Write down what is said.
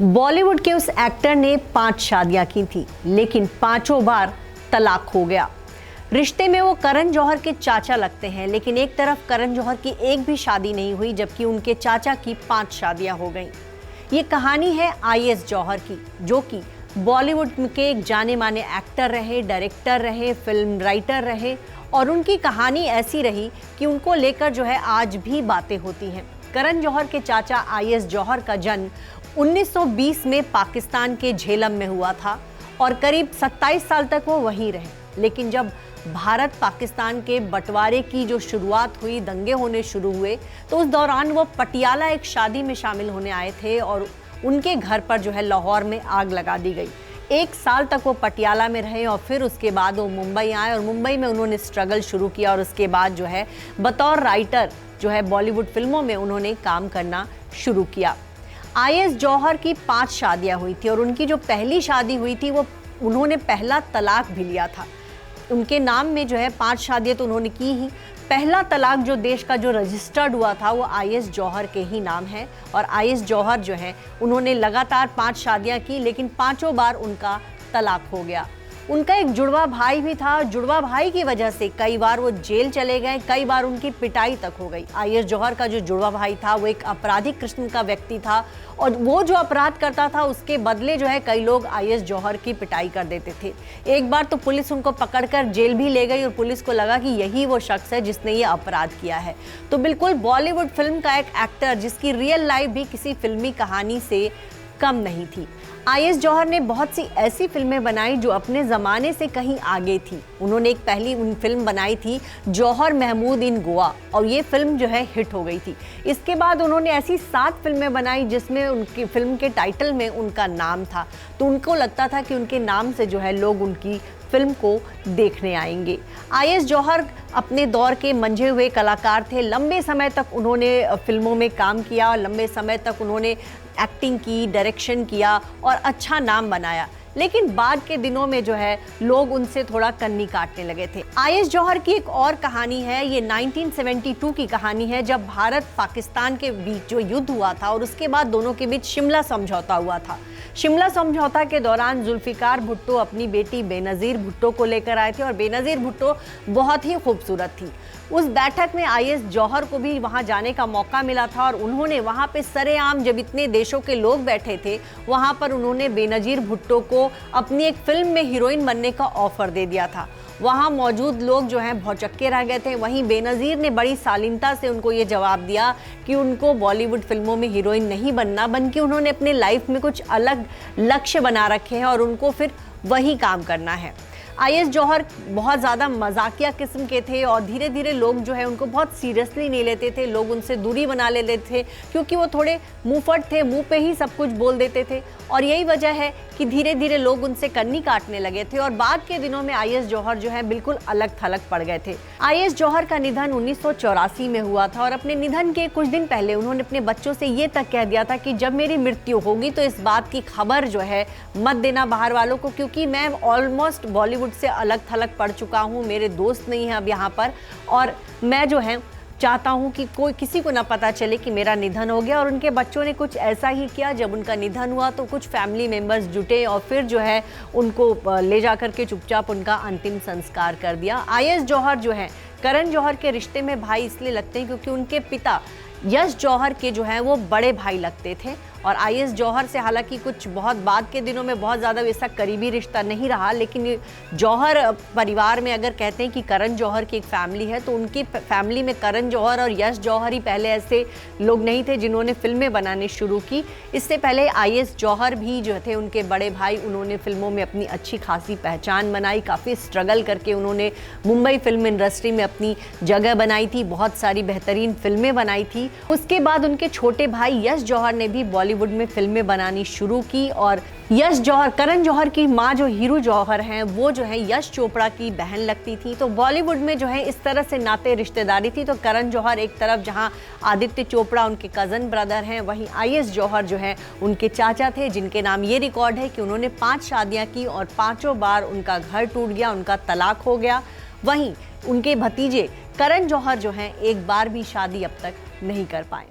बॉलीवुड के उस एक्टर ने 5 शादियां की थी, लेकिन पांचों बार तलाक हो गया। रिश्ते में वो करण जौहर के चाचा लगते हैं, लेकिन एक तरफ करण जौहर की एक भी शादी नहीं हुई, जबकि उनके चाचा की 5 शादियां हो गईं। ये कहानी है आईएस जौहर की, जो कि बॉलीवुड के एक जाने माने एक्टर रहे, डायरेक्टर रहे, फिल्म राइटर रहे, और उनकी कहानी ऐसी रही कि उनको लेकर जो है आज भी बातें होती हैं। करण जौहर के चाचा आईएस जौहर का जन्म 1920 में पाकिस्तान के झेलम में हुआ था और करीब 27 साल तक वो वहीं रहे। लेकिन जब भारत पाकिस्तान के बंटवारे की जो शुरुआत हुई, दंगे होने शुरू हुए, तो उस दौरान वो पटियाला एक शादी में शामिल होने आए थे और उनके घर पर जो है लाहौर में आग लगा दी गई। 1 साल तक वो पटियाला में रहे और फिर उसके बाद वो मुंबई आए और मुंबई में उन्होंने स्ट्रगल शुरू किया और उसके बाद जो है बतौर राइटर जो है बॉलीवुड फिल्मों में उन्होंने काम करना शुरू किया। आईएस जौहर की 5 शादियां हुई थी और उनकी जो पहली शादी हुई थी वो उन्होंने पहला तलाक भी लिया था। उनके नाम में जो है 5 शादियां तो उन्होंने की ही, पहला तलाक जो देश का जो रजिस्टर्ड हुआ था वो आईएस जौहर के ही नाम है। और आईएस जौहर जो है उन्होंने लगातार 5 शादियां की, लेकिन पांचों बार उनका तलाक हो गया। उनका एक जुड़वा भाई भी था, जुड़वा भाई की वजह से कई बार वो जेल चले गए, कई बार उनकी पिटाई तक हो गई। आईएस जौहर का जो जुड़वा भाई था वो एक आपराधिक किस्म का व्यक्ति था और वो जो अपराध करता था उसके बदले जो है कई लोग आईएस जौहर की पिटाई कर देते थे। एक बार तो पुलिस उनको पकड़कर जेल भी ले गई और पुलिस को लगा कि यही वो शख्स है जिसने ये अपराध किया है। तो बिल्कुल बॉलीवुड फिल्म का एक एक्टर जिसकी रियल लाइफ भी किसी फिल्मी कहानी से कम नहीं थी। आईएस जौहर ने बहुत सी ऐसी फिल्में बनाई जो अपने ज़माने से कहीं आगे थी। उन्होंने एक पहली फिल्म बनाई थी जौहर महमूद इन गोवा और ये फिल्म जो है हिट हो गई थी। इसके बाद उन्होंने ऐसी 7 फिल्में बनाई जिसमें उनकी फिल्म के टाइटल में उनका नाम था, तो उनको लगता था कि उनके नाम से जो है लोग उनकी फिल्म को देखने आएंगे। आईएस जौहर अपने दौर के मंझे हुए कलाकार थे। लंबे समय तक उन्होंने फिल्मों में काम किया और लंबे समय तक उन्होंने एक्टिंग की, डायरेक्शन किया और अच्छा नाम बनाया। लेकिन बाद के दिनों में जो है लोग उनसे थोड़ा कन्नी काटने लगे थे। आईएस जौहर की एक और कहानी है, ये 1972 की कहानी है, जब भारत पाकिस्तान के बीच जो युद्ध हुआ था और उसके बाद दोनों के बीच शिमला समझौता हुआ था। शिमला समझौता के दौरान जुल्फिकार भुट्टो अपनी बेटी बेनज़ीर भुट्टो को लेकर आए थे और बेनज़ीर भुट्टो बहुत ही खूबसूरत थी। उस बैठक में आईएस जौहर को भी वहां जाने का मौका मिला था और उन्होंने वहां पे सरेआम, जब इतने देशों के लोग बैठे थे, वहां पर उन्होंने बेनज़ीर भुट्टो को अपनी एक फिल्म में हीरोइन बनने का ऑफर दे दिया था। वहां मौजूद लोग जो हैं भौचक्के रह गए थे। वहीं बेनज़ीर ने बड़ी शालीनता से उनको ये जवाब दिया कि उनको बॉलीवुड फिल्मों में हीरोइन नहीं बनना, बल्कि उन्होंने अपने लाइफ में कुछ अलग लक्ष्य बना रखे हैं और उनको फिर वही काम करना है। आईएस जौहर बहुत ज़्यादा मजाकिया किस्म के थे और धीरे धीरे लोग जो है उनको बहुत सीरियसली नहीं लेते थे। लोग उनसे दूरी बना लेते थे क्योंकि वो थोड़े मुंहफट थे, मुंह पे ही सब कुछ बोल देते थे और यही वजह है कि धीरे धीरे लोग उनसे कन्नी काटने लगे थे। और बाद के दिनों में आईएस जौहर जो है बिल्कुल अलग थलग पड़ गए थे। आईएस जौहर का निधन 1984 में हुआ था और अपने निधन के कुछ दिन पहले उन्होंने अपने बच्चों से ये तक कह दिया था कि जब मेरी मृत्यु होगी तो इस बात की खबर जो है मत देना बाहर वालों को, क्योंकि मैं ऑलमोस्ट बॉलीवुड से अलग थलग पड़ चुका हूँ, मेरे दोस्त नहीं हैं अब यहाँ पर, और मैं जो है चाहता हूँ कि कोई किसी को ना पता चले कि मेरा निधन हो गया। और उनके बच्चों ने कुछ ऐसा ही किया। जब उनका निधन हुआ तो कुछ फैमिली मेम्बर्स जुटे और फिर जो है उनको ले जाकर के चुपचाप उनका अंतिम संस्कार कर दिया। आईएस जौहर जो है करण जौहर के रिश्ते में भाई इसलिए लगते हैं क्योंकि उनके पिता यश जौहर के जो हैं वो बड़े भाई लगते थे और आईएस जौहर से हालांकि कुछ बहुत बाद के दिनों में बहुत ज़्यादा वैसा करीबी रिश्ता नहीं रहा, लेकिन जौहर परिवार में अगर कहते हैं कि करण जौहर की एक फैमिली है तो उनकी फैमिली में करण जौहर और यश जौहर ही पहले ऐसे लोग नहीं थे जिन्होंने फिल्में बनानी शुरू की। इससे पहले आईएस जौहर भी जो थे उनके बड़े भाई, उन्होंने फिल्मों में अपनी अच्छी खासी पहचान बनाई। काफ़ी स्ट्रगल करके उन्होंने मुंबई फिल्म इंडस्ट्री में अपनी जगह बनाई थी, बहुत सारी बेहतरीन फिल्में बनाई थी। उसके बाद उनके छोटे भाई यश जौहर ने भी बॉलीवुड में फिल्में बनानी शुरू की और यश जौहर, करण जौहर की माँ जो हीरू जौहर हैं वो जो है यश चोपड़ा की बहन लगती थी। तो बॉलीवुड में जो है इस तरह से नाते रिश्तेदारी थी। तो करण जौहर एक तरफ जहाँ आदित्य चोपड़ा उनके कज़न ब्रदर हैं, वहीं आईएस जौहर जो है उनके चाचा थे, जिनके नाम ये रिकॉर्ड है कि उन्होंने 5 शादियाँ की और पाँचों बार उनका घर टूट गया, उनका तलाक हो गया। वहीं उनके भतीजे करण जौहर जो हैं एक बार भी शादी अब तक नहीं कर पाए।